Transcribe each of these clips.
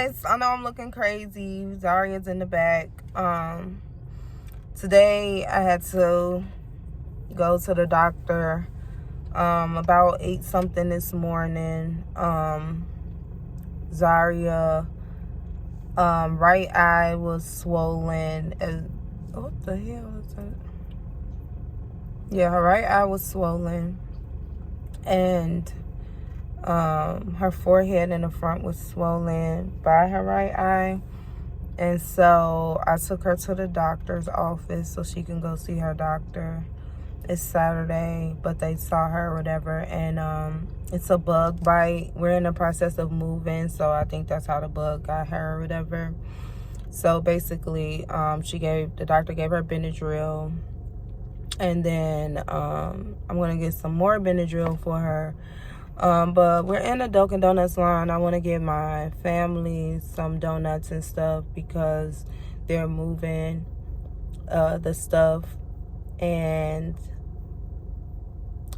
guys, I know I'm looking crazy. Zaria's in the back. Today I had to go to the doctor about 8 something this morning. Zaria right eye was swollen. What the hell is that? Yeah, her right eye was swollen, and her forehead in the front was swollen by her right eye. And so I took her to the doctor's office so she can go see her doctor. It's Saturday, but they saw her or whatever, and it's a bug bite. We're in the process of moving, so I think that's how the bug got her or whatever. So basically, the doctor gave her Benadryl, and then I'm gonna get some more Benadryl for her. But we're in the Dunkin' Donuts line. I want to give my family some donuts and stuff because they're moving the stuff. And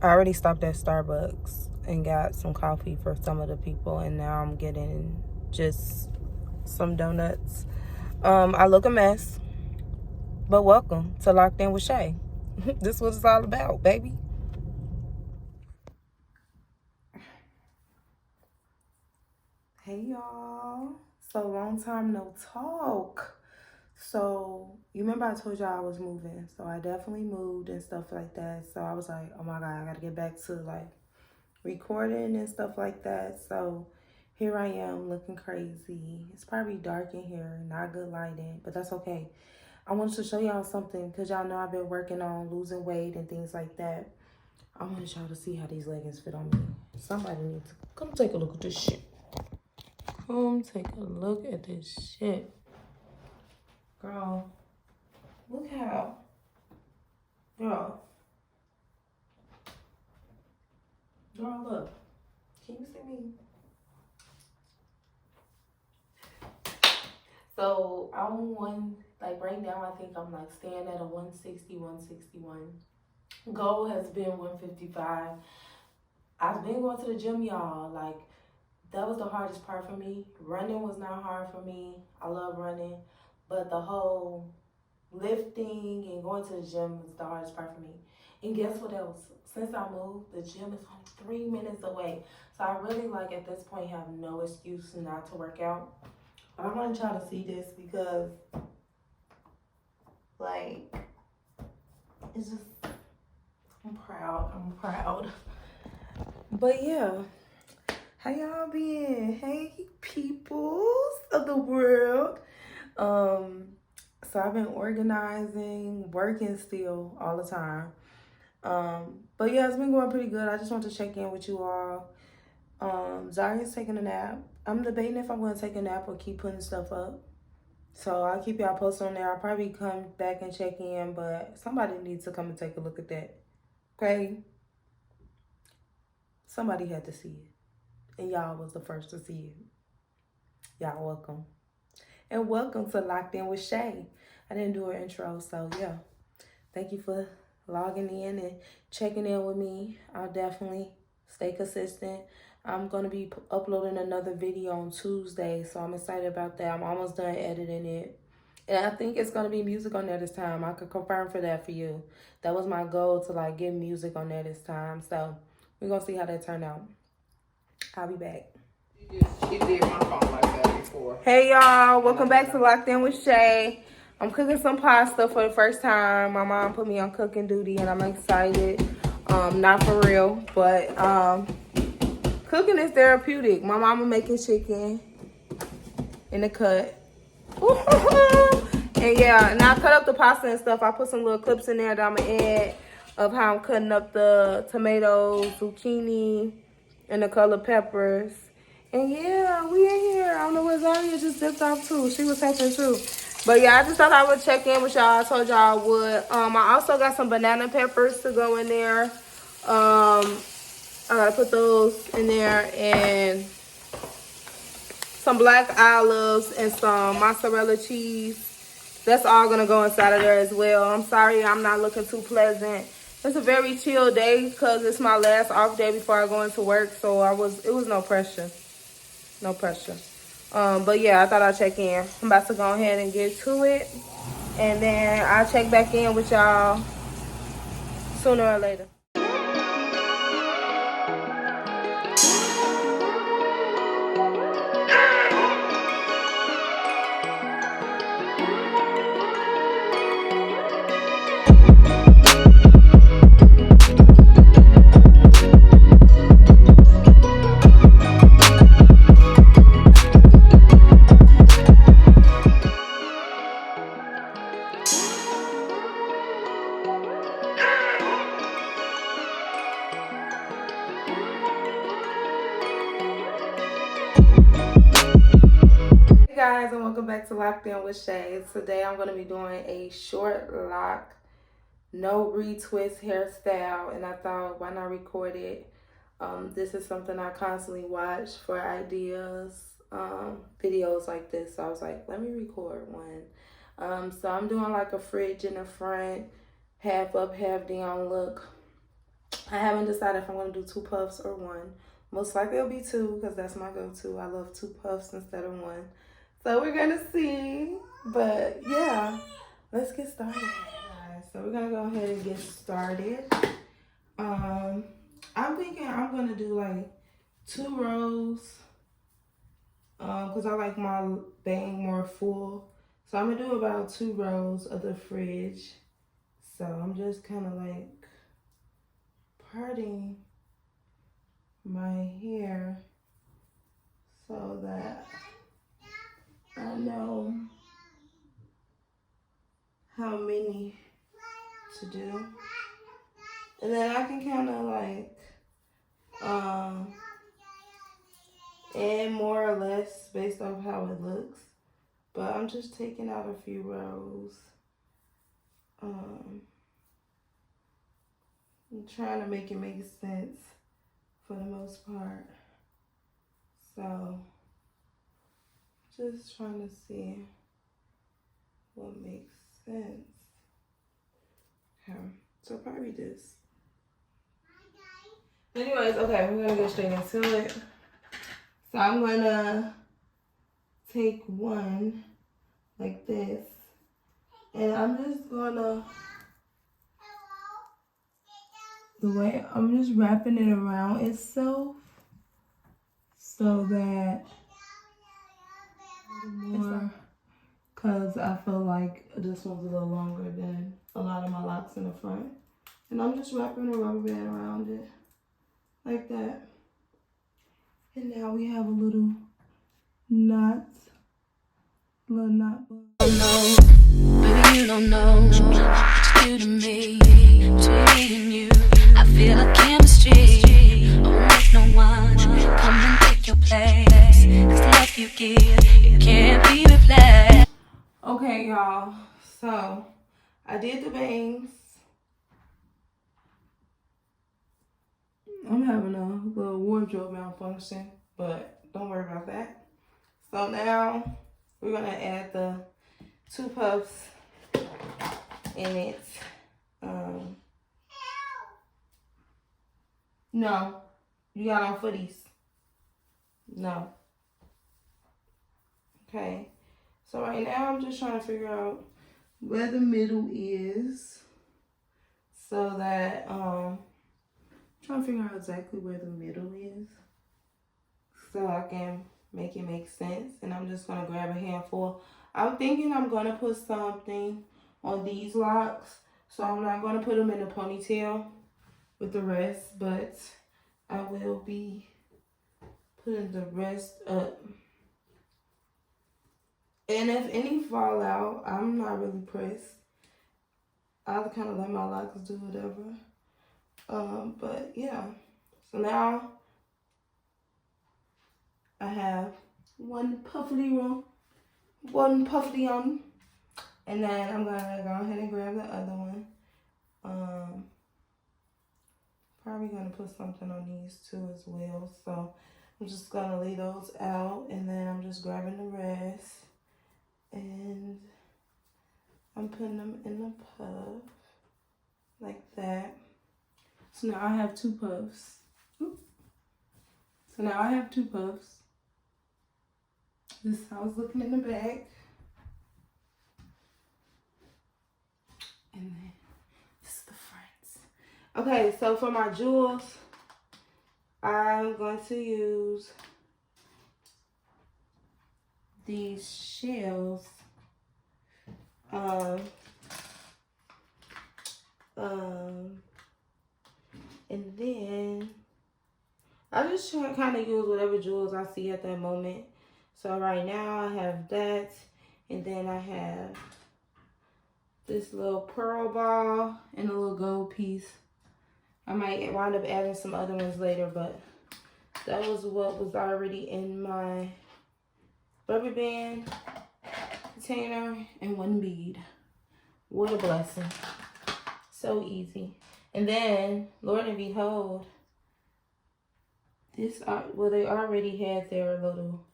I already stopped at Starbucks and got some coffee for some of the people. And now I'm getting just some donuts. I look a mess. But welcome to Locked In with Shay. This is what it's all about, baby. Hey y'all, so long time no talk. So you remember I told y'all I was moving, so I definitely moved and stuff like that. So I was like, oh my god, I gotta get back to like recording and stuff like that. So here I am looking crazy. It's probably dark in here, not good lighting, but that's okay. I wanted to show y'all something because y'all know I've been working on losing weight and things like that. I wanted y'all to see how these leggings fit on me. Somebody needs to come take a look at this shit. Come take a look at this shit. Girl, look how. Girl, look. Can you see me? So I'm right now I think I'm like staying at a 160, 161. Goal has been 155. I've been going to the gym, y'all. Like, that was the hardest part for me. Running was not hard for me. I love running. But the whole lifting and going to the gym was the hardest part for me. And guess what else? Since I moved, the gym is only 3 minutes away. So I really, like, at this point, have no excuse not to work out. But I want y'all to see this because, like, it's just, I'm proud. But yeah. How y'all been? Hey, peoples of the world. So I've been organizing, working still all the time. But yeah, it's been going pretty good. I just want to check in with you all. Zaria's taking a nap. I'm debating if I'm going to take a nap or keep putting stuff up. So I'll keep y'all posted on there. I'll probably come back and check in, but somebody needs to come and take a look at that. Okay? Somebody had to see it. And y'all was the first to see it. Y'all welcome. And welcome to Locked In with Shay. I didn't do her intro, so yeah. Thank you for logging in and checking in with me. I'll definitely stay consistent. I'm going to be uploading another video on Tuesday, so I'm excited about that. I'm almost done editing it. And I think it's going to be music on there this time. I could confirm for that for you. That was my goal, to like get music on there this time. So we're going to see how that turned out. I'll be back. She did my phone like that before. Hey y'all, welcome back to Locked In with Shay. I'm cooking some pasta for the first time. My mom put me on cooking duty and I'm excited. Not for real, but cooking is therapeutic. My mama making chicken in the cut. And yeah, and I cut up the pasta and stuff. I put some little clips in there that I'm gonna add of how I'm cutting up the tomatoes, zucchini, and the colored peppers. And yeah, we in here. I don't know where Zaria just dipped off too. She was helping too. But yeah, I just thought I would check in with y'all. I told y'all I would. I also got some banana peppers to go in there. I gotta put those in there, and some black olives and some mozzarella cheese. That's all gonna go inside of there as well. I'm sorry I'm not looking too pleasant. It's a very chill day because it's my last off day before I go into work. So it was no pressure. No pressure. But yeah, I thought I'd check in. I'm about to go ahead and get to it. And then I'll check back in with y'all sooner or later. Hey guys, and welcome back to Locked In with Shay. Today I'm going to be doing a short lock, no retwist hairstyle, and I thought, why not record it? This is something I constantly watch for ideas, videos like this. So I was like, let me record one. So I'm doing like a fridge in the front, half up, half down look. I haven't decided if I'm going to do 2 puffs or 1. Most likely it'll be 2 because that's my go-to. I love 2 puffs instead of 1. So we're going to see. But yeah, let's get started. Alright, so we're going to go ahead and get started. I'm thinking I'm going to do like 2 rows because I like my bang more full. So I'm going to do about 2 rows of the fridge. So I'm just kind of like parting my hair so that I know how many to do, and then I can kind of like add more or less based off how it looks. But I'm just taking out a few rows. I'm trying to make it make sense for the most part. So just trying to see what makes sense. Okay, so probably this. Anyways, okay, we're gonna get straight into it. So I'm gonna take 1 like this, and I'm just gonna, I'm just wrapping it around itself so that more, because I feel like this one's a little longer than a lot of my locks in the front. And I'm just wrapping a rubber band around it like that. And now we have a little knot. Little knot. No, baby, you don't know what you do to me. Between me and you, I feel like chemistry. I won't let no one come and take your place. 'Cause the love you give, it can't be replaced. Okay, y'all. So I did the bangs. I'm having a little wardrobe malfunction, but don't worry about that. So now we're gonna add the 2 puffs in it. No, you got on footies. No. Okay. So right now I'm just trying to figure out where the middle is, so that trying to figure out exactly where the middle is so I can make it make sense. And I'm just gonna grab a handful. I'm thinking I'm gonna put something on these locks, so I'm not gonna put them in a ponytail with the rest, but I will be putting the rest up. And if any fall out, I'm not really pressed. I'll kind of let my locks do whatever. But yeah. So now I have 1 puffy on, and then I'm gonna go ahead and grab the other one. Probably gonna put something on these 2 as well. So I'm just gonna lay those out, and then I'm just grabbing the rest, and I'm putting them in the puff like that. So now I have 2 puffs. So now I have 2 puffs. This is how I was looking in the back. And then this is the front. Okay, so for my jewels, I'm going to use these shells. And then I just kind of use whatever jewels I see at that moment. So right now I have that, and then I have this little pearl ball and a little gold piece. I might wind up adding some other ones later, but that was what was already in my rubber band container and one bead. What a blessing. So easy. And then, Lord and behold, this, well, they already had their little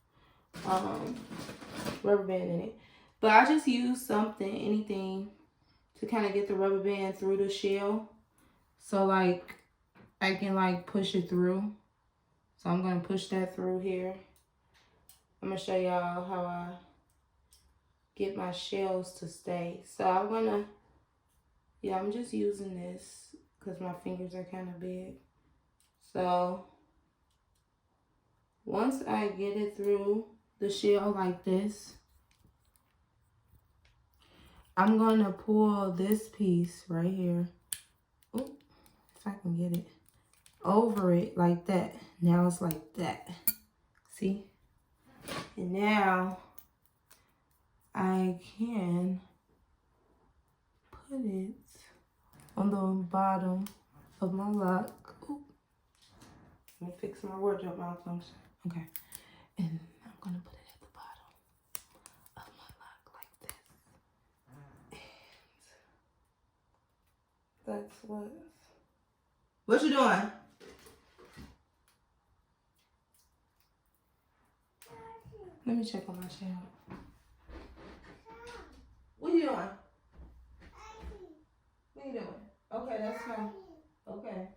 rubber band in it. But I just used something, anything, to kind of get the rubber band through the shell. So, like, I can, like, push it through. So I'm going to push that through here. I'm going to show y'all how I get my shells to stay. So I'm going to, yeah, I'm just using this because my fingers are kind of big. So once I get it through the shell like this, I'm going to pull this piece right here. Ooh, if I can get it. Over it like that. Now it's like that. See? And now I can put it on the bottom of my lock. Ooh. Let me fix my wardrobe malfunction. Okay. And I'm going to put it at the bottom of my lock like this. And that's what you doing? Let me check on my child. What you doing? What you doing? Okay, that's fine. Okay.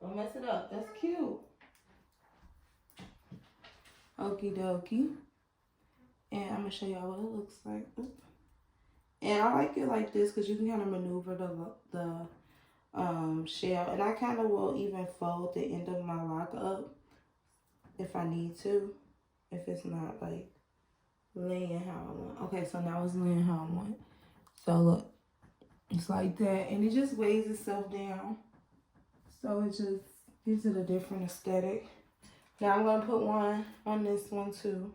Don't mess it up. That's cute. Okie dokie. And I'm going to show y'all what it looks like. Oop. And I like it like this because you can kind of maneuver the shell. And I kind of will even fold the end of my lock up if I need to. If it's not like laying how I want. Okay, so now it's laying how I want. So look, it's like that. And it just weighs itself down. So it just gives it a different aesthetic. Now I'm going to put one on this one too.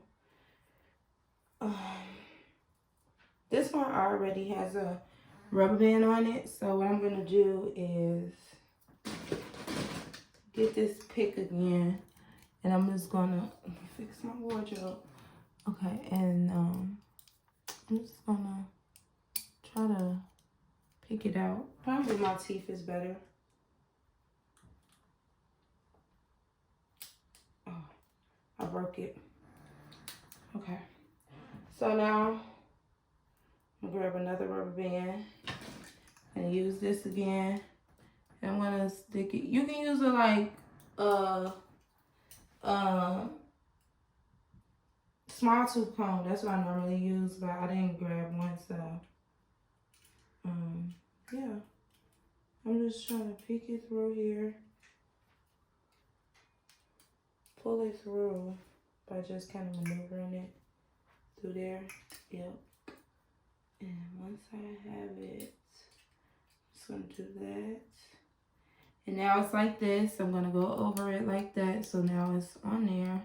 This one already has a rubber band on it. So what I'm going to do is get this pick again. And I'm just going to fix my wardrobe. Okay, and I'm just going to try to pick it out. Probably my teeth is better. Oh, I broke it. Okay. So now, I'm going to grab another rubber band and use this again. And I'm going to stick it. You can use it like, small tooth comb. That's what I normally use, but I didn't grab one, so yeah. I'm just trying to pick it through here, pull it through by just kind of maneuvering it through there. Yep. And once I have it, I'm just gonna do that. And now it's like this. I'm gonna go over it like that. So now it's on there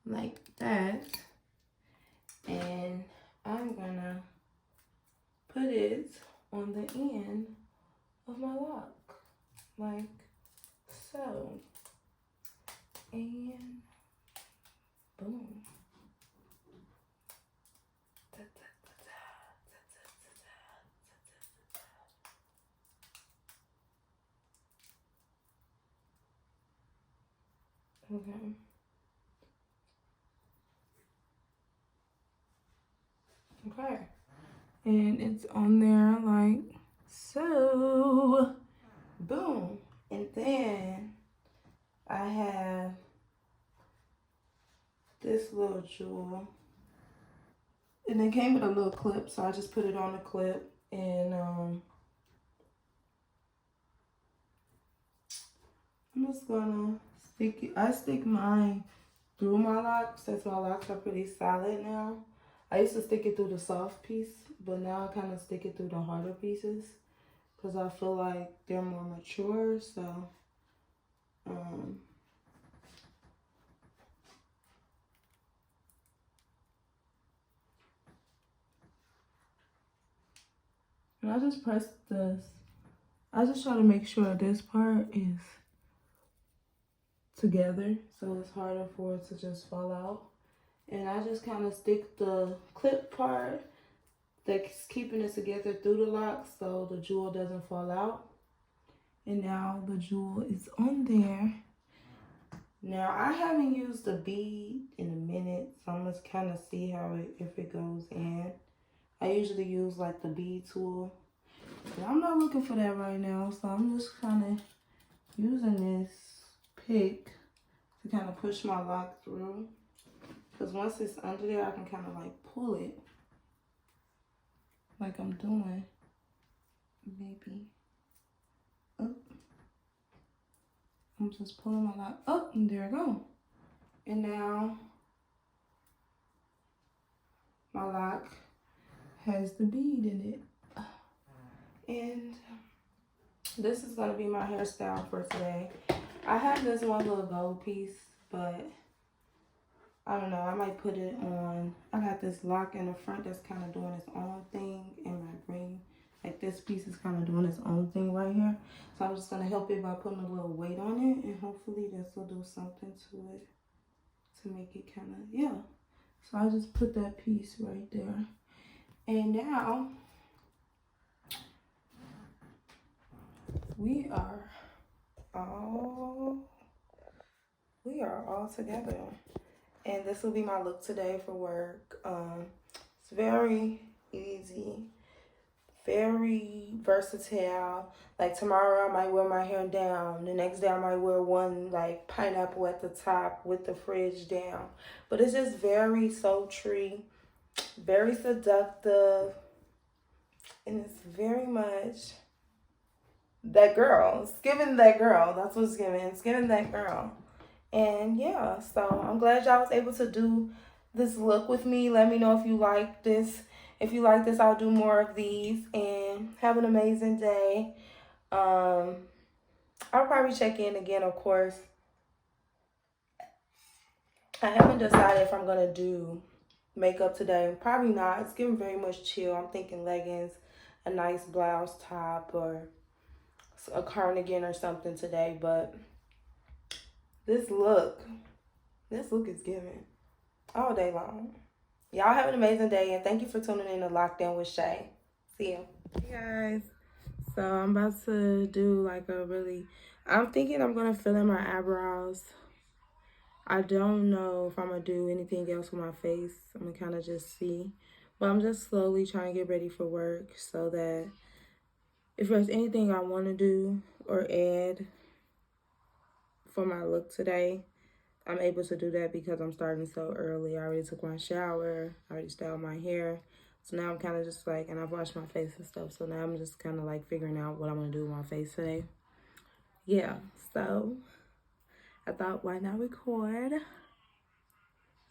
like that. And I'm gonna put it on the end of my lock like so. And boom. Okay. Okay. And it's on there like so. Boom. And then I have this little jewel. And it came with a little clip, so I just put it on the clip. And I'm just gonna stick it. I stick mine through my locks since my locks are pretty solid now. I used to stick it through the soft piece, but now I kind of stick it through the harder pieces because I feel like they're more mature. So and I just press this. I just try to make sure this part is together so it's harder for it to just fall out. And I just kind of stick the clip part that's keeping it together through the lock so the jewel doesn't fall out. And now the jewel is on there. Now I haven't used the bead in a minute, so I'm just kind of see how if it goes in. I usually use like the bead tool, but I'm not looking for that right now, so I'm just kind of using this pick to kind of push my lock through. Because once it's under there, I can kind of like pull it. Like I'm doing. Maybe. Up. I'm just pulling my lock up and there I go. And now my lock has the bead in it. And this is going to be my hairstyle for today. I have this one little gold piece, but I don't know, I might put it on. I got this lock in the front that's kind of doing its own thing, and my green, like this piece is kind of doing its own thing right here. So I'm just going to help it by putting a little weight on it, and hopefully this will do something to it to make it kind of, yeah. So I just put that piece right there. And now we are all together. And this will be my look today for work. It's very easy, very versatile. Like tomorrow I might wear my hair down. The next day I might wear one like pineapple at the top with the fringe down. But it's just very sultry, very seductive. And it's very much that girl. It's giving that girl. That's what it's giving. It's giving that girl. And yeah, so I'm glad y'all was able to do this look with me. Let me know if you like this. If you like this, I'll do more of these. And have an amazing day. I'll probably check in again, of course. I haven't decided if I'm going to do makeup today. Probably not. It's getting very much chill. I'm thinking leggings, a nice blouse top, or a cardigan or something today. But this look is giving all day long. Y'all have an amazing day, and thank you for tuning in to Lockdown with Shay. See you. Hey guys, so I'm about to do like I'm thinking I'm gonna fill in my eyebrows. I don't know if I'm gonna do anything else with my face. I'm gonna kind of just see, but I'm just slowly trying to get ready for work so that if there's anything I want to do or add for my look today, I'm able to do that because I'm starting so early. I already took my shower. I already styled my hair. So now I'm kind of just like, and I've washed my face and stuff. So now I'm just kind of like figuring out what I'm going to do with my face today. Yeah, so I thought, why not record?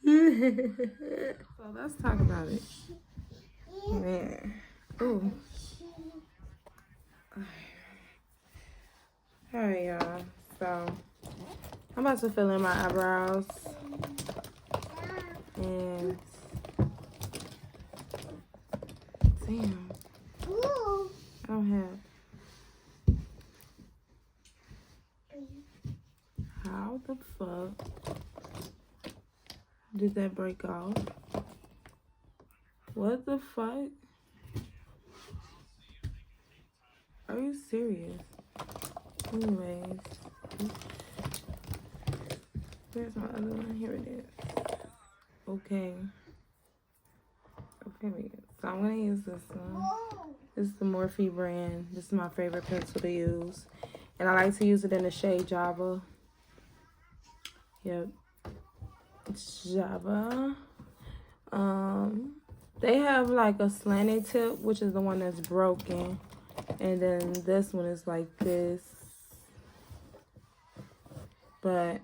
So let's talk about it. Man. Ooh. Alright, y'all. So I'm about to fill in my eyebrows. And damn. I don't have. How the fuck did that break off? What the fuck? Are you serious? Anyways. Where's my other one? Here it is. Okay. Okay, so I'm gonna use this one. This is the Morphe brand. This is my favorite pencil to use. And I like to use it in the shade Java. Yep. Java. They have like a slanted tip, which is the one that's broken, and then this one is like this. But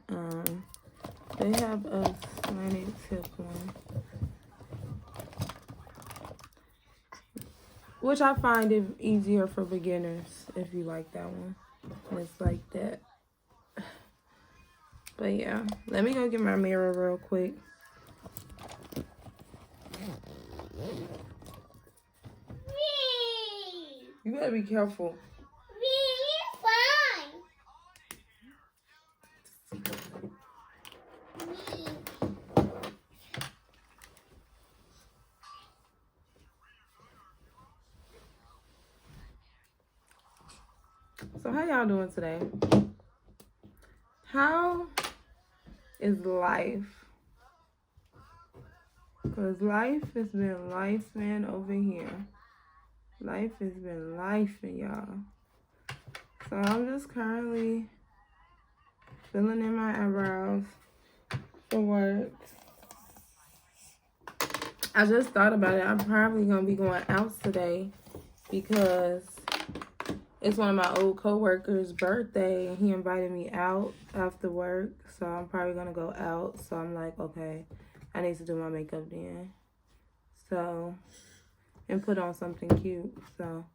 they have a slanted tip one, which I find it easier for beginners if you like that one. And it's like that. But yeah, let me go get my mirror real quick. You better be careful. So how y'all doing today? How is life? Because life has been life, man, over here. Life has been life, y'all. So I'm just currently filling in my eyebrows for work. I just thought about it. I'm probably going to be going out today because it's one of my old co-workers' birthday, and he invited me out after work. So I'm probably going to go out. So I'm like, okay, I need to do my makeup then. So, and put on something cute so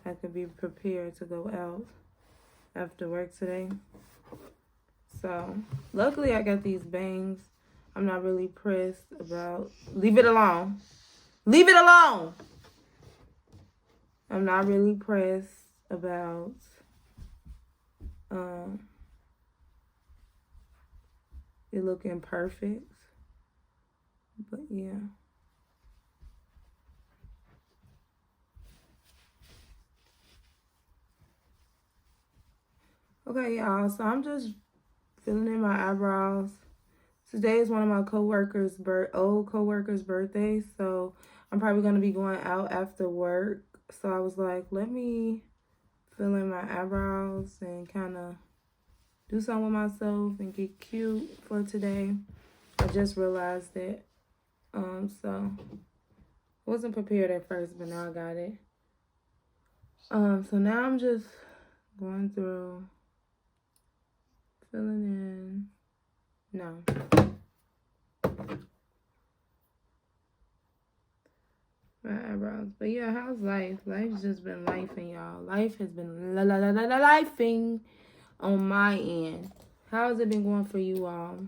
I could be prepared to go out after work today. So, luckily I got these bangs. I'm not really pressed about... Leave it alone. Leave it alone! I'm not really pressed about it looking perfect, but yeah. Okay, y'all, so I'm just filling in my eyebrows. Today is one of my old co-workers' birthdays, so I'm probably going to be going out after work. So I was like, let me fill in my eyebrows and kind of do something with myself and get cute for today. I just realized that. So I wasn't prepared at first, but now I got it. So now I'm just going through, filling in. No. My eyebrows. But yeah, how's life? Life's just been lifing, y'all. Life has been lifing on my end. How has it been going for you all?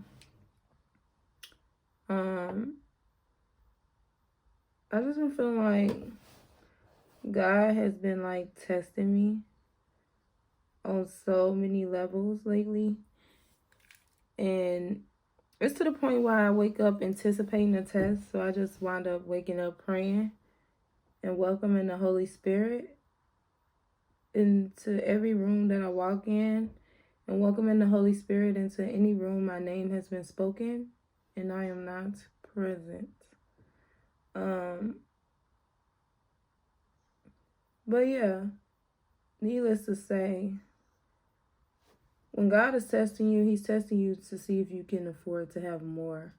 I've just been feeling like God has been like testing me on so many levels lately. And it's to the point where I wake up anticipating the test. So I just wind up waking up praying and welcoming the Holy Spirit into every room that I walk in, and welcoming the Holy Spirit into any room my name has been spoken and I am not present. But yeah, needless to say, when God is testing you, he's testing you to see if you can afford to have more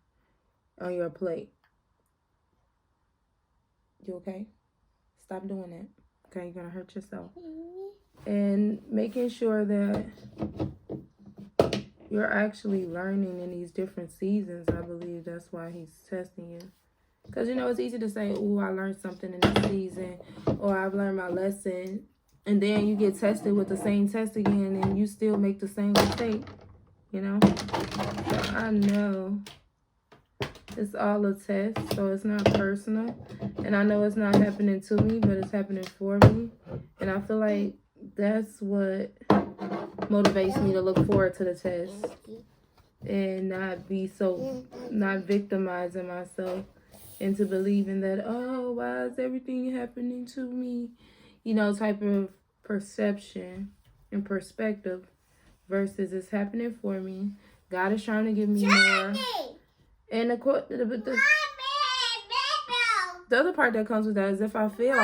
on your plate. You okay? Stop doing that. Okay, you're going to hurt yourself. And making sure that you're actually learning in these different seasons. I believe that's why he's testing you. Because, you know, it's easy to say, oh, I learned something in this season, or I've learned my lesson. And then you get tested with the same test again, and you still make the same mistake, you know? So I know it's all a test, so it's not personal. And I know it's not happening to me, but it's happening for me. And I feel like that's what motivates me to look forward to the test and not victimizing myself into believing that, oh, why is everything happening to me? You know, type of perception and perspective versus it's happening for me. God is trying to give me more. And the other part that comes with that is if I fail,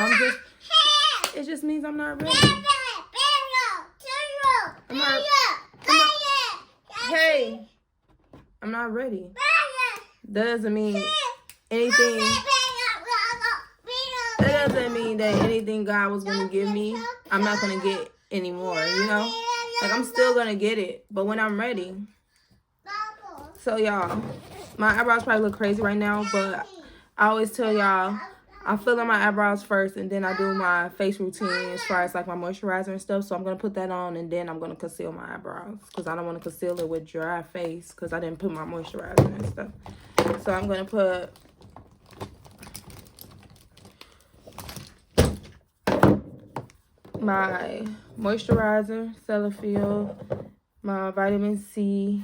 it just means I'm not ready. I'm not ready. doesn't mean anything. That doesn't mean that anything God was going to give me, I'm not going to get anymore, you know? Like, I'm still going to get it, but when I'm ready. So, y'all, my eyebrows probably look crazy right now, but I always tell y'all, I fill in my eyebrows first, and then I do my face routine as far as, like, my moisturizer and stuff. So, I'm going to put that on, and then I'm going to conceal my eyebrows, because I don't want to conceal it with dry face, because I didn't put my moisturizer and stuff. So, I'm going to put my moisturizer, Cetaphil, my vitamin C,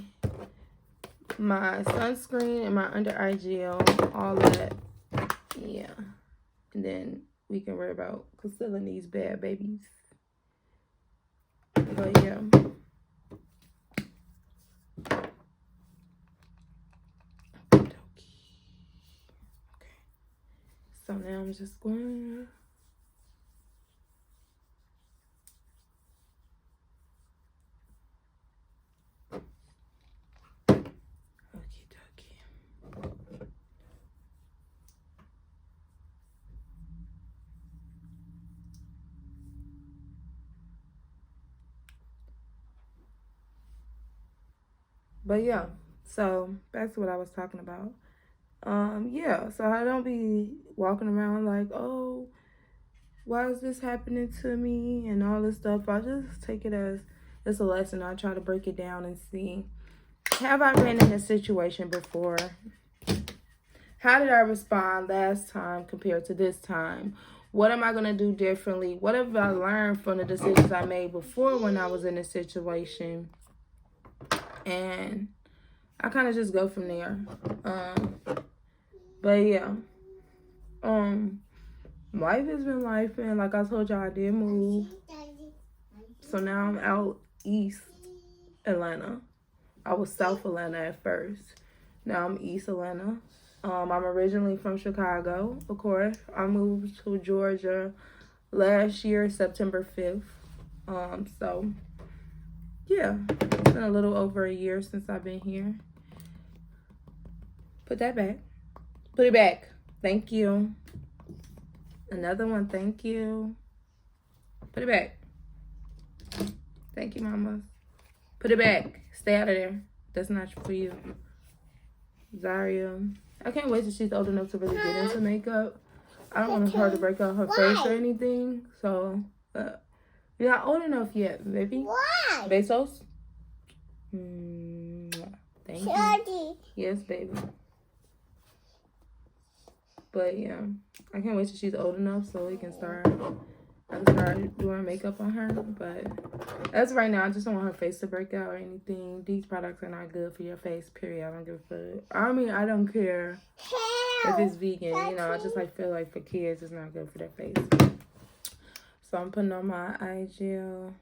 my sunscreen, and my under eye gel, all that. Yeah. And then we can worry about concealing these bad babies. But yeah. Okay. So now I'm just going. But yeah, so back to what I was talking about. Yeah, so I don't be walking around like, oh, why is this happening to me and all this stuff. I just take it as it's a lesson. I try to break it down and see, have I been in a situation before? How did I respond last time compared to this time? What am I going to do differently? What have I learned from the decisions I made before when I was in a situation? And I kind of just go from there. But yeah. Life has been life, and like I told y'all, I did move. So now I'm out East Atlanta. I was South Atlanta at first. Now I'm East Atlanta. I'm originally from Chicago, of course. I moved to Georgia last year, September 5th. So yeah, it's been a little over a year since I've been here. Put that back. Put it back. Thank you. Another one. Thank you. Put it back. Thank you, mama. Put it back. Stay out of there. That's not for you. Zaria. I can't wait till she's old enough to really get into makeup. I don't want her to break out her face or anything. So, you're not old enough yet, baby. Why? Bezos? Thank you. Yes, baby. But yeah, I can't wait till she's old enough so we can start. I can start doing makeup on her. But as of right now, I just don't want her face to break out or anything. These products are not good for your face, period. I don't give a fuck. I mean, I don't care if it's vegan. You know, I just feel like for kids, it's not good for their face. So I'm putting on my eye gel.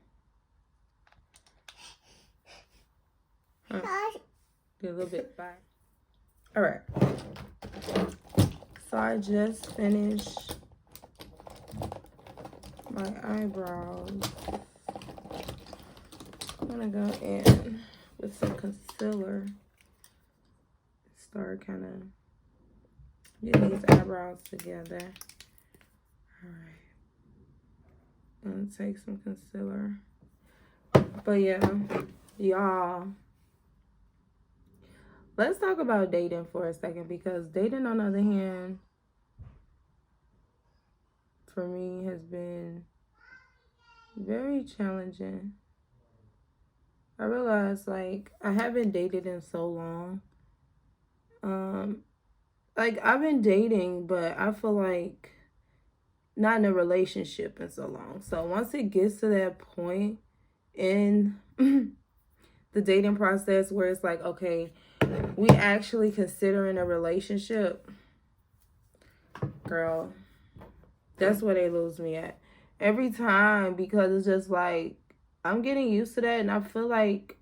Get a little bit by. All right. So I just finished my eyebrows. I'm gonna go in with some concealer. Start kind of getting these eyebrows together. All right. I'm gonna take some concealer. But yeah, y'all. Let's talk about dating for a second, because dating, on the other hand, for me has been very challenging. I realized, I haven't dated in so long. I've been dating, but I feel like not in a relationship in so long. So once it gets to that point in the dating process where it's like, okay, we actually considering a relationship, girl, that's where they lose me at every time, because it's just like I'm getting used to that, and I feel like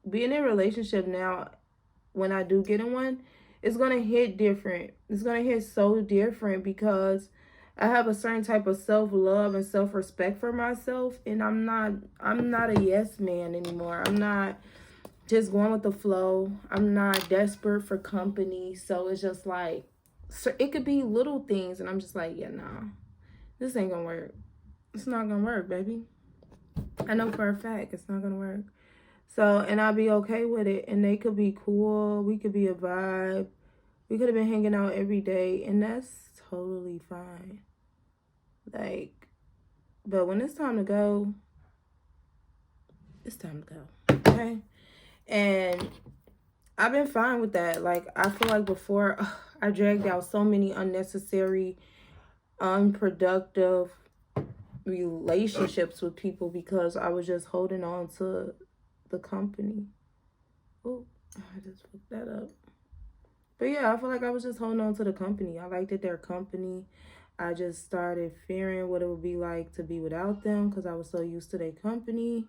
being in a relationship now, when I do get in one, it's gonna hit different. It's gonna hit so different because I have a certain type of self-love and self-respect for myself, and I'm not a yes man anymore. I'm not just going with the flow. I'm not desperate for company. So it's just like, so it could be little things. And I'm just like, yeah, nah, this ain't gonna work. It's not gonna work, baby. I know for a fact it's not gonna work. So, and I'll be okay with it. And they could be cool. We could be a vibe. We could have been hanging out every day. And that's totally fine. Like, but when it's time to go, it's time to go. Okay? And I've been fine with that. Like, I feel like before, I dragged out so many unnecessary, unproductive relationships with people because I was just holding on to the company. Oh, I just fucked that up. But yeah, I feel like I was just holding on to the company. I liked it, their company. I just started fearing what it would be like to be without them because I was so used to their company.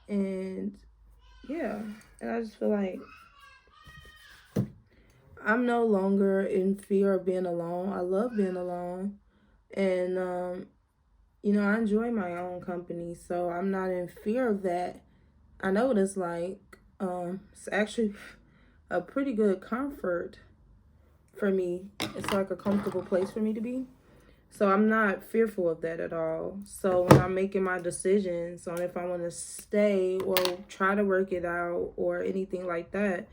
And yeah, and I just feel like I'm no longer in fear of being alone. I love being alone. And, you know, I enjoy my own company. So I'm not in fear of that. I know what it's like. It's actually a pretty good comfort for me. It's like a comfortable place for me to be. So I'm not fearful of that at all. So when I'm making my decisions on if I want to stay or try to work it out or anything like that,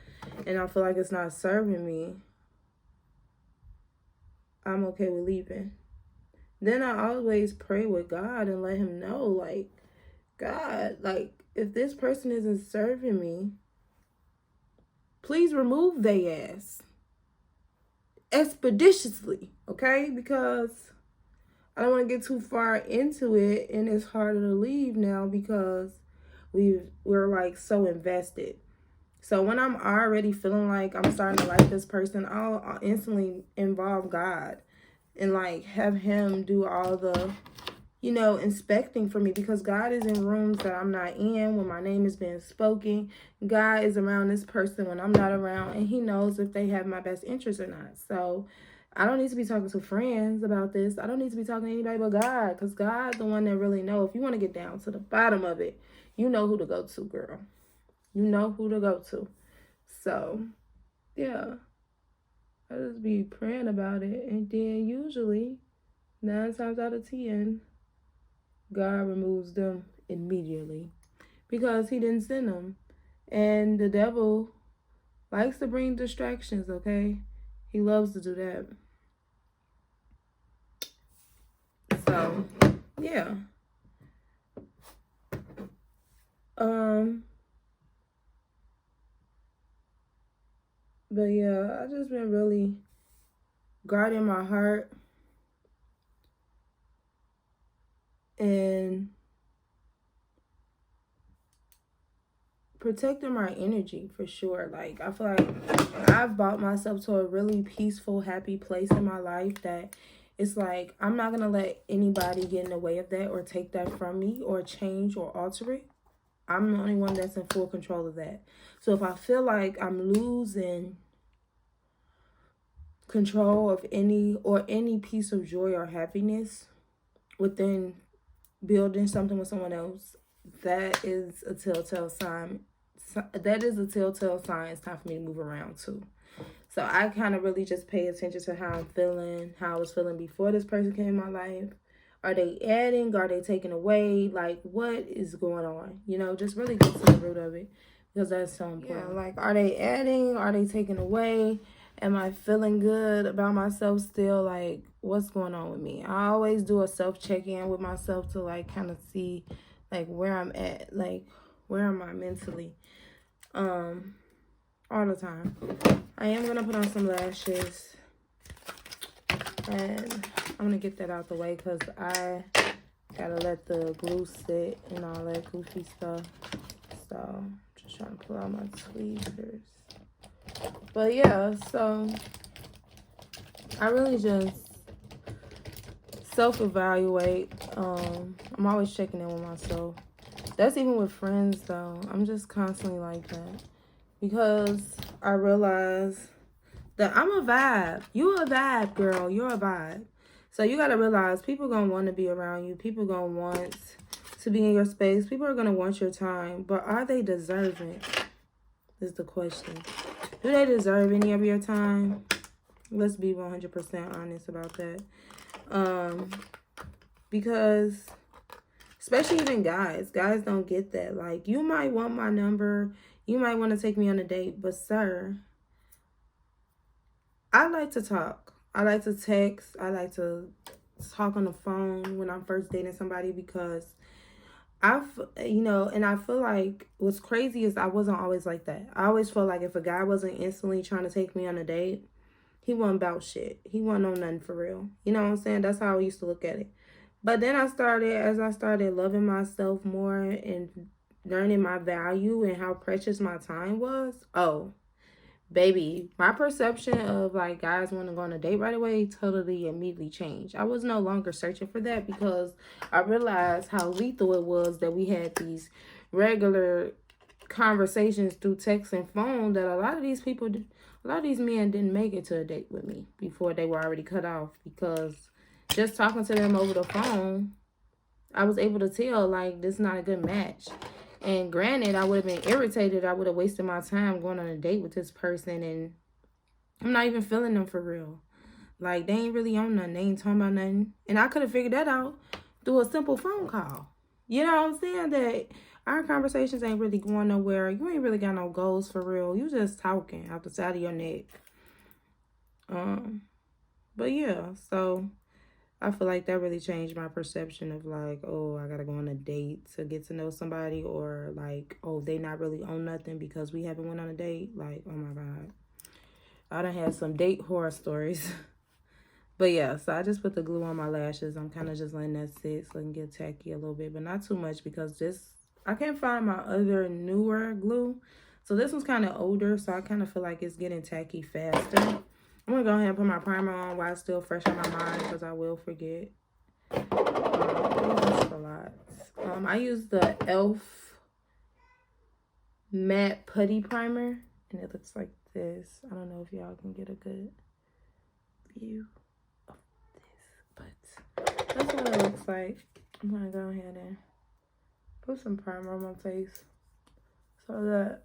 and I feel like it's not serving me, I'm okay with leaving. Then I always pray with God and let him know, like, God, like, if this person isn't serving me, please remove they ass expeditiously, okay? Because I don't want to get too far into it, and it's harder to leave now because we're like so invested. So when I'm already feeling like I'm starting to like this person, I'll instantly involve God and like have him do all the, you know, inspecting for me, because God is in rooms that I'm not in when my name is being spoken. God is around this person when I'm not around, and he knows if they have my best interest or not. So I don't need to be talking to friends about this. I don't need to be talking to anybody but God, because God's the one that really knows. If you want to get down to the bottom of it, you know who to go to, girl. You know who to go to. So, yeah. I just be praying about it. And then usually, 9 times out of 10, God removes them immediately because he didn't send them. And the devil likes to bring distractions, okay? He loves to do that. So, yeah. But yeah, I just been really guarding my heart and protecting my energy for sure. Like, I feel like I've brought myself to a really peaceful, happy place in my life that it's like I'm not going to let anybody get in the way of that or take that from me or change or alter it. I'm the only one that's in full control of that. So if I feel like I'm losing control of any piece of joy or happiness within building something with someone else, that is a telltale sign. That is a telltale sign it's time for me to move around too. So I kind of really just pay attention to how I'm feeling, how I was feeling before this person came in my life. Are they adding? Are they taking away? Like, what is going on? You know, just really get to the root of it, because that's so important. Yeah, like, are they adding? Are they taking away? Am I feeling good about myself still? Like, what's going on with me? I always do a self-check-in with myself to, like, kind of see, like, where I'm at. Like, where am I mentally? All the time. I am going to put on some lashes. And I'm going to get that out the way because I got to let the glue sit and all that goofy stuff. So, just trying to pull out my tweezers. But yeah, so I really just self-evaluate. I'm always checking in with myself. That's even with friends, though. I'm just constantly like that. Because I realize that I'm a vibe. You a vibe, girl. You're a vibe. So you got to realize people going to want to be around you. People going to want to be in your space. People are going to want your time. But are they deserving? is the question. Do they deserve any of your time? Let's be 100% honest about that. Because especially even guys don't get that. Like, you might want my number, you might want to take me on a date, but sir, I like to talk. I like to text. I like to talk on the phone when I'm first dating somebody, because and I feel like what's crazy is I wasn't always like that. I always felt like if a guy wasn't instantly trying to take me on a date, he wasn't about shit. He wasn't on nothing for real. You know what I'm saying? That's how I used to look at it. But then as I started loving myself more and learning my value and how precious my time was, oh, baby, my perception of like guys want to go on a date right away totally immediately changed. I was no longer searching for that, because I realized how lethal it was that we had these regular conversations through text and phone, that a lot of these men didn't make it to a date with me before they were already cut off, because just talking to them over the phone, I was able to tell, like, this is not a good match. And granted, I would have been irritated. I would have wasted my time going on a date with this person, and I'm not even feeling them for real. Like, they ain't really on nothing. They ain't talking about nothing. And I could have figured that out through a simple phone call. You know what I'm saying? That our conversations ain't really going nowhere. You ain't really got no goals for real. You just talking out the side of your neck. But yeah, so I feel like that really changed my perception of like, oh, I gotta go on a date to get to know somebody, or like, oh, they not really on nothing because we haven't went on a date. Like, oh my God. I done had some date horror stories. But yeah, so I just put the glue on my lashes. I'm kind of just letting that sit so I can get tacky a little bit, but not too much, because I can't find my other newer glue. So this one's kind of older, so I kind of feel like it's getting tacky faster. I'm going to go ahead and put my primer on while it's still fresh on my mind, because I will forget. I use a lot. I use the e.l.f. matte putty primer, and it looks like this. I don't know if y'all can get a good view of this, but that's what it looks like. I'm going to go ahead and put some primer on my face so that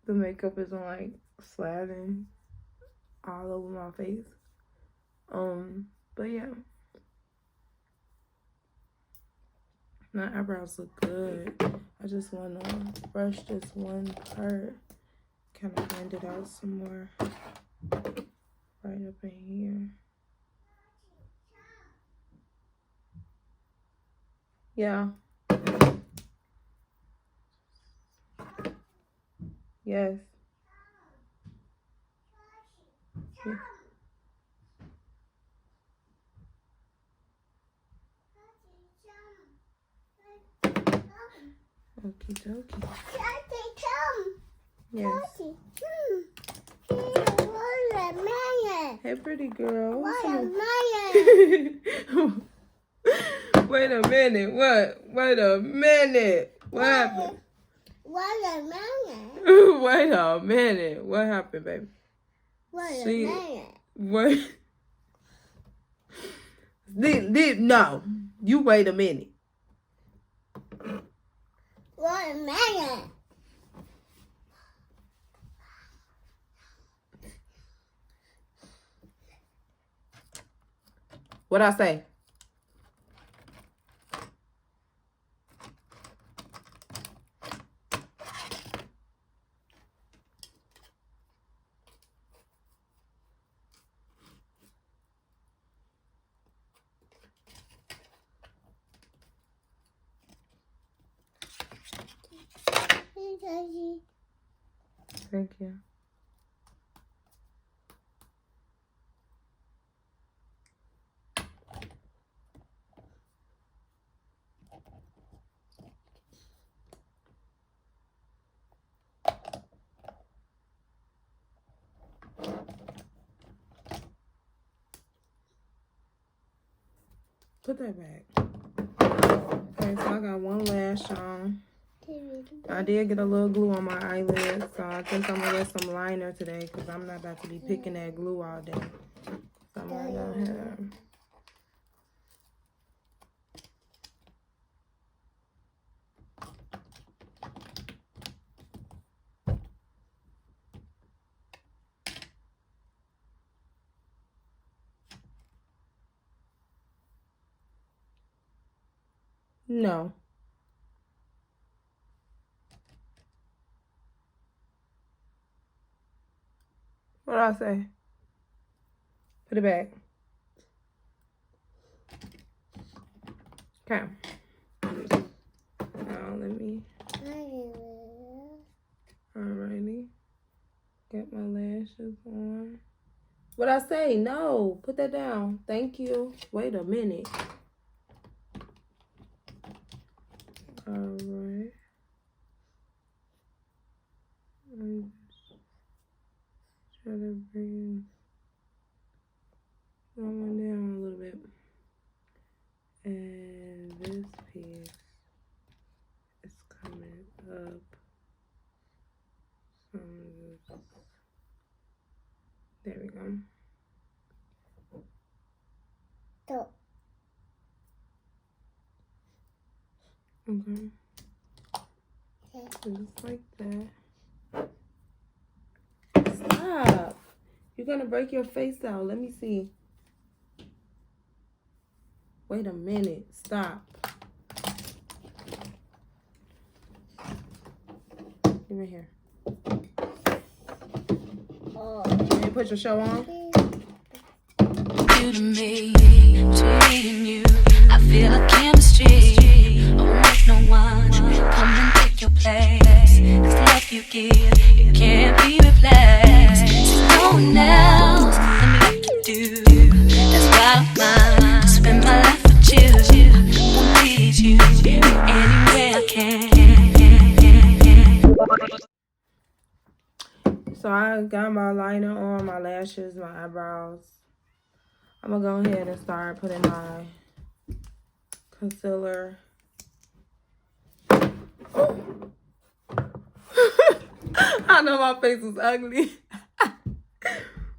the makeup isn't like slathering all over my face. But yeah, my eyebrows look good. I just want to brush this one part, kind of blend it out some more right up in here. Yeah. Yes. Yeah. Okie dokie. Yes. Hey, pretty girl. Wait a minute. What? Wait a minute. What happened? Wait a minute. What happened, baby? Wait a minute. Wait. No. You wait a minute. Wait a minute. What'd I say? Thank you. Put that back. Okay, so I got one lash on. I did get a little glue on my eyelid, so I think I'm gonna get some liner today, because I'm not about to be picking that glue all day. So I'm gonna go ahead. No. What did I say? Put it back. Okay. Now let me. Alrighty. Get my lashes on. What I say? No. Put that down. Thank you. Wait a minute. Alright. Try to bring that one down a little bit. And this piece is coming up. There we go. Okay. Just like that. Stop. You're gonna break your face out. Let me see. Wait a minute. Stop. Give me here. Can you put your show on? You to me, between you, I feel a chemistry. Oh, with no one, come and take your place. This love you give, it can't be replaced. No one else, let me make you do. That's why I'm mine. Spend my life with you. Won't please you any way I can. So I got my liner on, my lashes, my eyebrows. I'm gonna go ahead and start putting my concealer. I know my face is ugly.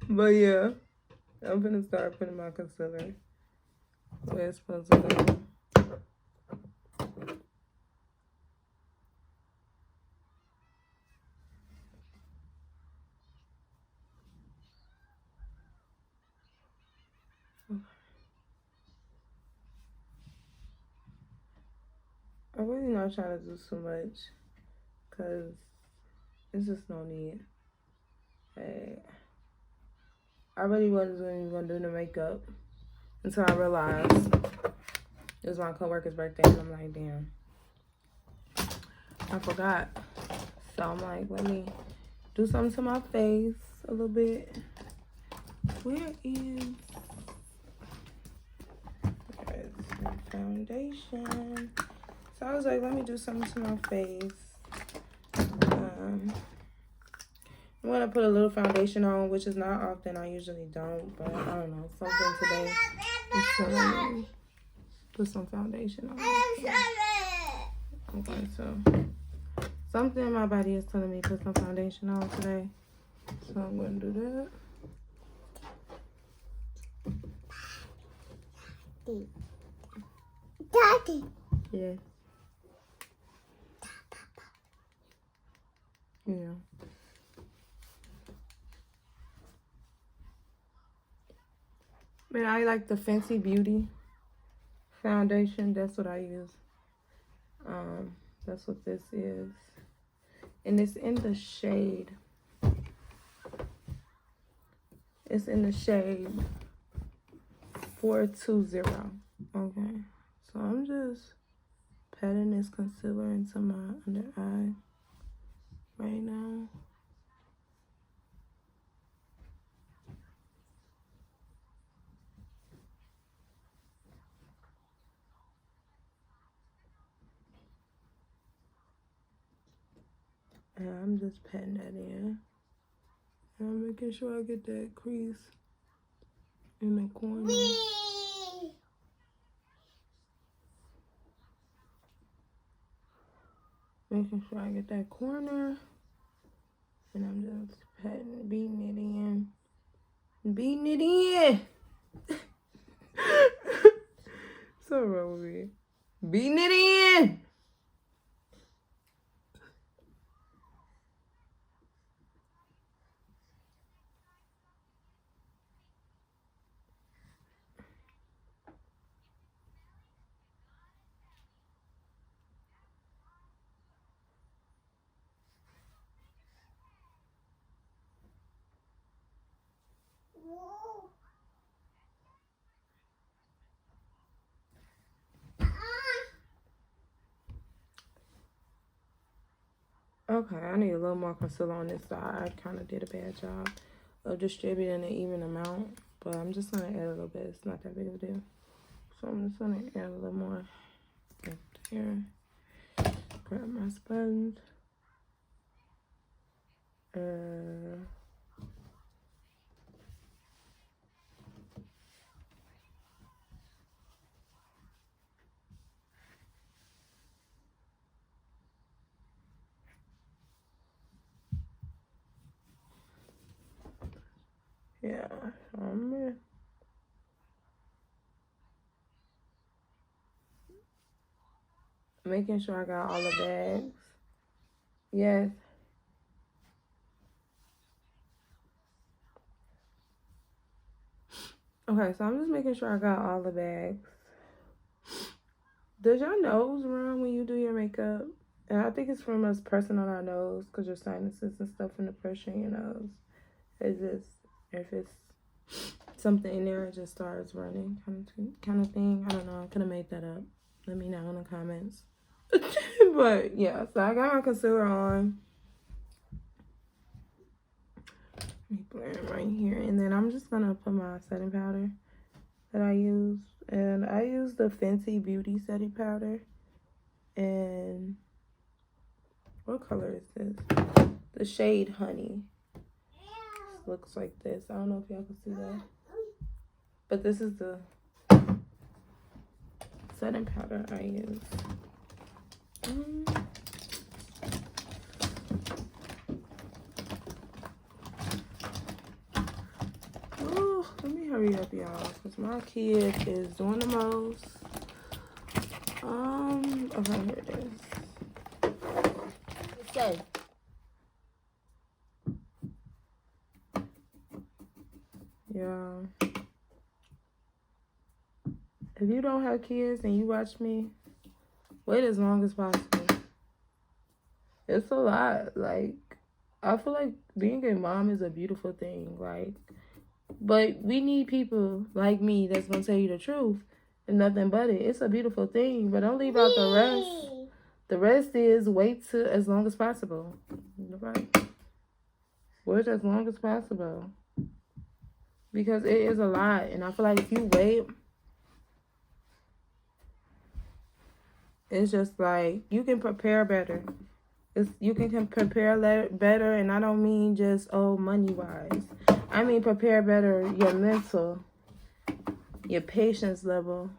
But yeah, I'm gonna start putting my concealer where it's supposed to go. I'm really not trying to do too much because it's just no need. Hey, I really wasn't even gonna do the makeup until I realized it was my coworker's birthday, and I'm like, damn, I forgot. So I'm like, let me do something to my face a little bit. Where is the foundation? So I was like, let me do something to my face. I'm gonna put a little foundation on, which is not often. I usually don't, but I don't know. Something today is telling me put some foundation on. Okay, so something in my body is telling me put some foundation on today. So I'm gonna do that. Daddy. Yeah. Yeah. Man, I like the Fenty Beauty foundation. That's what I use. That's what this is. And it's in the shade. It's in the shade 420. Okay. So I'm just patting this concealer into my under eye right now. And I'm just patting that in. And I'm making sure I get that crease in the corner. Making sure I get that corner. And I'm just patting, beating it in. Beating it in. So wrong with me. Beating it in. Okay, I need a little more concealer on this side. I kind of did a bad job of distributing an even amount, but I'm just going to add a little bit. It's not that big of a deal. So I'm just going to add a little more up here. Grab my sponge. Yeah, I'm making sure I got all the bags. Yes. Okay, so I'm just making sure I got all the bags. Does your nose run when you do your makeup? And I think it's from us pressing on our nose because your sinuses and stuff and the pressure in your nose. It's just, if it's something in there, it just starts running kind of thing. I don't know. I could have made that up. Let me know in the comments. But yeah, so I got my concealer on. Let me blend right here. And then I'm just going to put my setting powder that I use. And I use the Fenty Beauty setting powder. And what color is this? The shade Honey. This looks like this. I don't know if y'all can see that. But this is the setting powder I use. Oh, let me hurry up, y'all, because my kid is doing the most. Okay, here it is. Okay. Yeah. If you don't have kids and you watch me, wait as long as possible. It's a lot. Like, I feel like being a mom is a beautiful thing. Like, but we need people like me that's gonna tell you the truth and nothing but it. It's a beautiful thing, but don't leave out the rest. The rest is wait to as long as possible. Right? Wait as long as possible. Because it is a lot. And I feel like if you wait, it's just like you can prepare better. You can prepare better, and I don't mean just, oh, money-wise. I mean prepare better your mental, your patience level,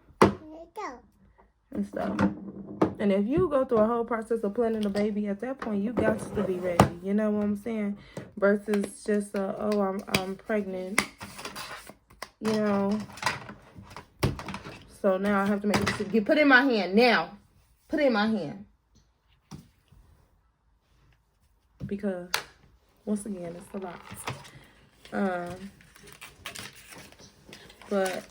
and stuff. And if you go through a whole process of planning a baby, at that point, you got to be ready. You know what I'm saying? Versus just, oh, I'm pregnant. You know. So now I have to make a decision. Put it in my hand now. Put it in my hand. Because, once again, it's a lot. But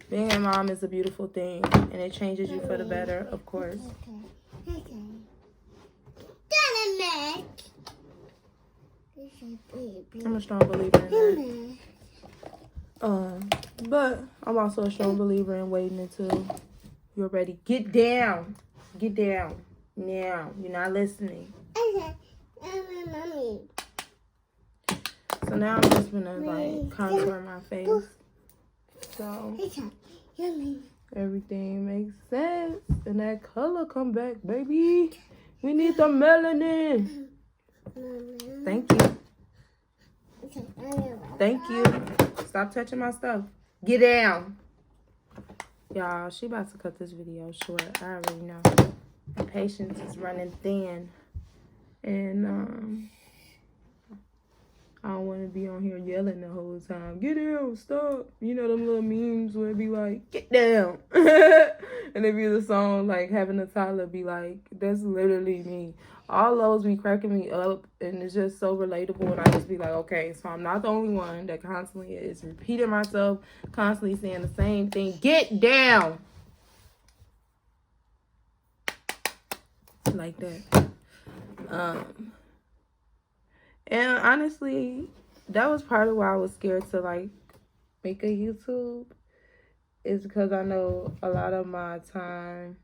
being a mom is a beautiful thing, and it changes you for the better, of course. I'm a strong believer in that. But I'm also a strong believer in waiting until you're ready. Get down. Get down. Now. You're not listening. So now I'm just gonna like contour my face. So everything makes sense. And that color come back, baby. We need the melanin. Thank you. Thank you. Stop touching my stuff. Get down. Y'all, she about to cut this video short. I already know. My patience is running thin. And I don't want to be on here yelling the whole time. Get down, stop. You know them little memes where it be like, get down. And it be the song like having a toddler be like, that's literally me. All those be cracking me up, and it's just so relatable. And I just be like, okay, so I'm not the only one that constantly is repeating myself, constantly saying the same thing. Get down. Like that. And honestly, that was part of why I was scared to like make a YouTube, is because I know a lot of my time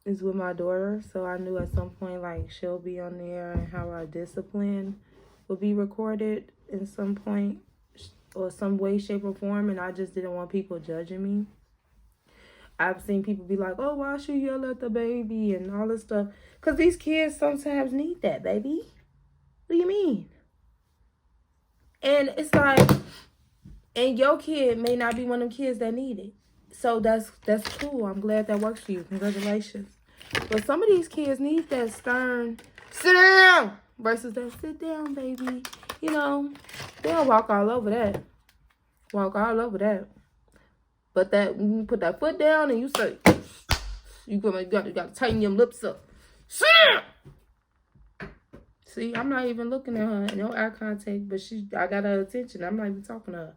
is with my daughter, so I knew at some point like she'll be on there and how our discipline will be recorded in some point or some way, shape, or form, and I just didn't want people judging me. I've seen people be like, oh, why should you yell at the baby and all this stuff? Because these kids sometimes need that, baby. What do you mean? And it's like, and your kid may not be one of them kids that need it. So that's cool. I'm glad that works for you. Congratulations. But some of these kids need that stern, sit down, versus that sit down, baby. You know, they'll walk all over that. Walk all over that. But that, when you put that foot down and you say, you got to tighten your lips up. Sit down. See, I'm not even looking at her. No eye contact, but I got her attention. I'm not even talking to her.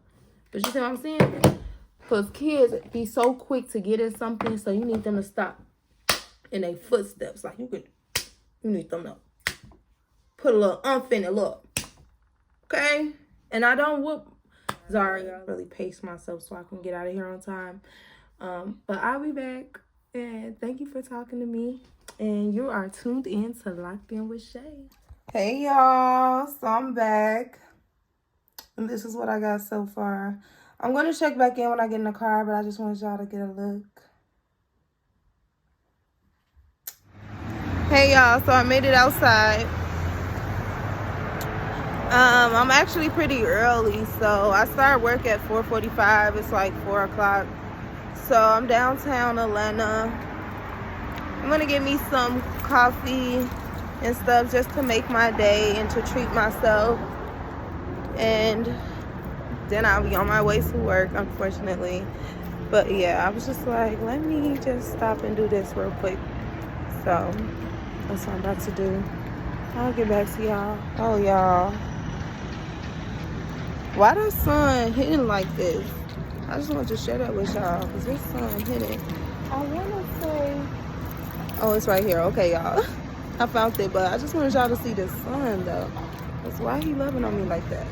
But you see what I'm saying? Because kids be so quick to get in something, so you need them to stop in their footsteps. Like, you need them to put a little umph in it, look. Okay? And I don't whoop. Sorry, I really paced myself so I can get out of here on time. But I'll be back. And thank you for talking to me. And you are tuned in to Locked In with Shay. Hey, y'all. So I'm back. And this is what I got so far. I'm going to check back in when I get in the car, but I just wanted y'all to get a look. Hey, y'all. So I made it outside. I'm actually pretty early, so I start work at 4:45. It's like 4 o'clock. So I'm downtown Atlanta. I'm gonna get me some coffee and stuff just to make my day and to treat myself. And then I'll be on my way to work, unfortunately. But yeah, I was just like, let me just stop and do this real quick. So that's what I'm about to do. I'll get back to y'all. Oh, y'all. Why the sun hitting like this? I just wanted to share that with y'all because this sun hitting. I want to say, oh, it's right here. Okay, y'all. I found it, but I just wanted y'all to see the sun though. That's why he loving on me like that.